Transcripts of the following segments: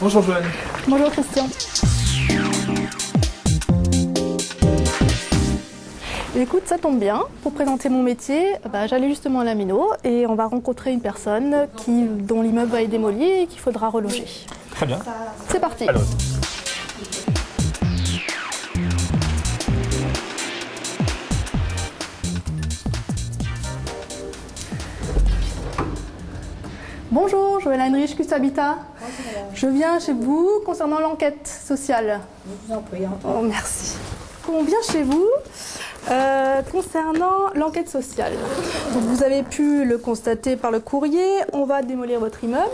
Bonjour Joanne. Bonjour Christian. Écoute, ça tombe bien. Pour présenter mon métier, j'allais justement à la Méno et on va rencontrer une personne dont l'immeuble va être démoli et qu'il faudra reloger. Très bien. C'est parti. Alors. Bonjour, Joël Heinrich, Cust Habitat. Je viens chez vous concernant l'enquête sociale. Je vous en prie. Oh, merci. On vient chez vous concernant l'enquête sociale. Donc, vous avez pu le constater par le courrier, on va démolir votre immeuble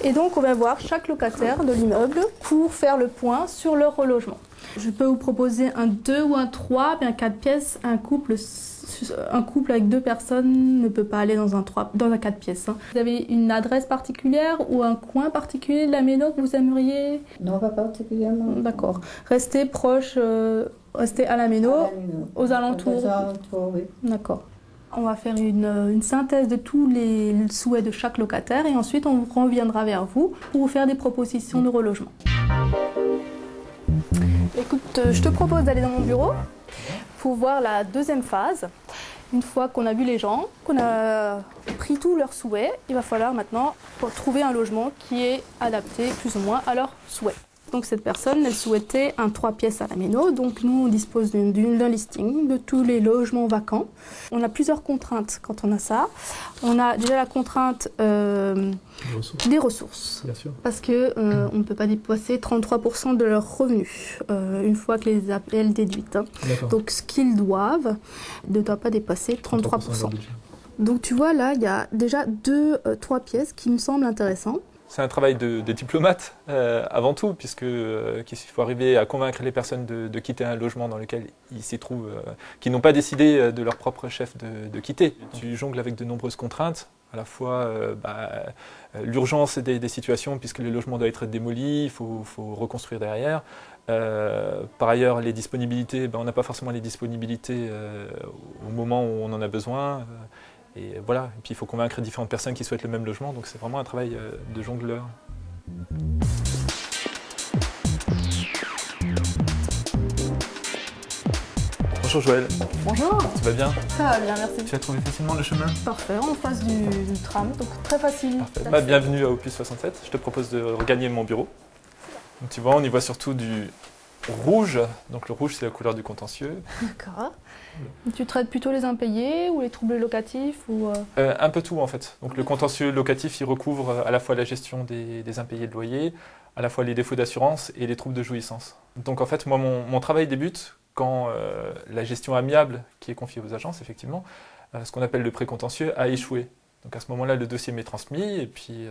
et donc on va voir chaque locataire de l'immeuble pour faire le point sur leur relogement. Je peux vous proposer un 2 ou un 3, bien 4 pièces, un couple avec 2 personnes ne peut pas aller dans un 4 pièces. Vous avez une adresse particulière ou un coin particulier de la Méno que vous aimeriez? Non, pas particulièrement. D'accord. Restez proche, restez à la Méno, aux alentours. Aux alentours, oui. D'accord. On va faire une synthèse de tous les souhaits de chaque locataire et ensuite on reviendra vers vous pour vous faire des propositions de relogement. Écoute, je te propose d'aller dans mon bureau pour voir la deuxième phase. Une fois qu'on a vu les gens, qu'on a pris tous leurs souhaits, il va falloir maintenant trouver un logement qui est adapté plus ou moins à leurs souhaits. Donc cette personne, elle souhaitait un 3 pièces à la Méno, donc nous on dispose d'un listing de tous les logements vacants. On a plusieurs contraintes quand on a ça. On a déjà la contrainte des ressources, Bien sûr. parce qu'on ne peut pas dépasser 33% de leurs revenus une fois que les APL déduites. Hein. Donc ce qu'ils doivent ne doit pas dépasser 33%. Donc tu vois là, il y a déjà 3 pièces qui me semblent intéressantes. C'est un travail de diplomate avant tout, qu'il faut arriver à convaincre les personnes de quitter un logement dans lequel ils s'y trouvent, qui n'ont pas décidé de leur propre chef de quitter. Tu jongles avec de nombreuses contraintes, à la fois l'urgence des situations puisque le logement doit être démoli, il faut reconstruire derrière. Par ailleurs, les disponibilités, on n'a pas forcément les disponibilités au moment où on en a besoin. Et voilà, et puis il faut convaincre différentes personnes qui souhaitent le même logement, donc c'est vraiment un travail de jongleur. Bonjour Joël. Bonjour. Tu vas bien? Ça va bien, merci. Tu as trouvé facilement le chemin? Parfait, en face du tram, donc très facile. Parfait. Bienvenue à Opus 67, je te propose de regagner mon bureau. Donc, tu vois, on y voit surtout du rouge, donc le rouge c'est la couleur du contentieux. D'accord. Tu traites plutôt les impayés ou les troubles locatifs ou Un peu tout en fait. Donc le contentieux locatif il recouvre à la fois la gestion des impayés de loyer, à la fois les défauts d'assurance et les troubles de jouissance. Donc en fait moi mon travail débute quand la gestion amiable qui est confiée aux agences effectivement, ce qu'on appelle le précontentieux a échoué. Donc à ce moment-là, le dossier m'est transmis et puis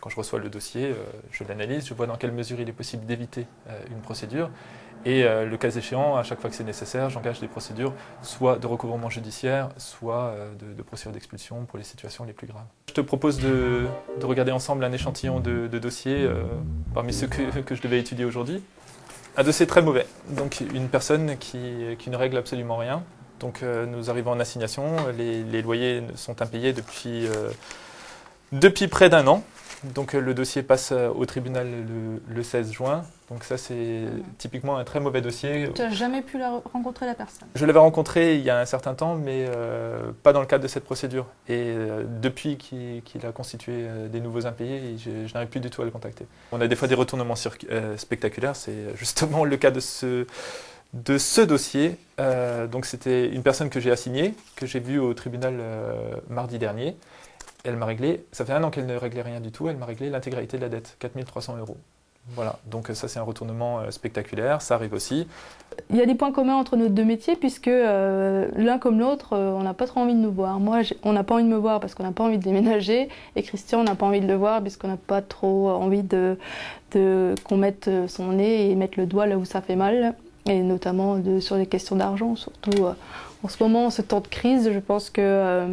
quand je reçois le dossier, je l'analyse, je vois dans quelle mesure il est possible d'éviter une procédure et le cas échéant, à chaque fois que c'est nécessaire, j'engage des procédures soit de recouvrement judiciaire, soit de procédure d'expulsion pour les situations les plus graves. Je te propose de regarder ensemble un échantillon de dossiers parmi ceux que je devais étudier aujourd'hui. Un dossier très mauvais, donc une personne qui ne règle absolument rien. Donc nous arrivons en assignation, les loyers sont impayés depuis près d'un an. Donc le dossier passe au tribunal le 16 juin. Donc ça c'est typiquement un très mauvais dossier. tu n'as jamais pu rencontrer la personne? Je l'avais rencontré il y a un certain temps, mais pas dans le cadre de cette procédure. Et depuis qu'il a constitué des nouveaux impayés, je n'arrive plus du tout à le contacter. On a des fois des retournements spectaculaires, c'est justement le cas de ce dossier. Donc c'était une personne que j'ai assignée, que j'ai vue au tribunal mardi dernier. Elle m'a réglé, ça fait un an qu'elle ne réglait rien du tout, elle m'a réglé l'intégralité de la dette, 4 300 €. Voilà, donc ça c'est un retournement spectaculaire, ça arrive aussi. Il y a des points communs entre nos deux métiers puisque l'un comme l'autre, on n'a pas trop envie de nous voir. Moi, on n'a pas envie de me voir parce qu'on n'a pas envie de déménager et Christian n'a pas envie de le voir puisqu'on n'a pas trop envie qu'on mette son nez et mette le doigt là où ça fait mal. Et notamment sur les questions d'argent, surtout en ce moment, en ce temps de crise, je pense que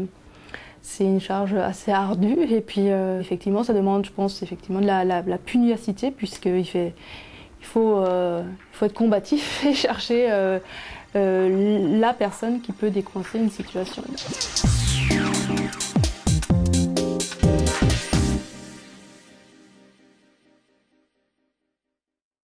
c'est une charge assez ardue. Et puis effectivement, ça demande, je pense, effectivement de la pugnacité puisqu'il faut être combatif et chercher la personne qui peut décoincer une situation.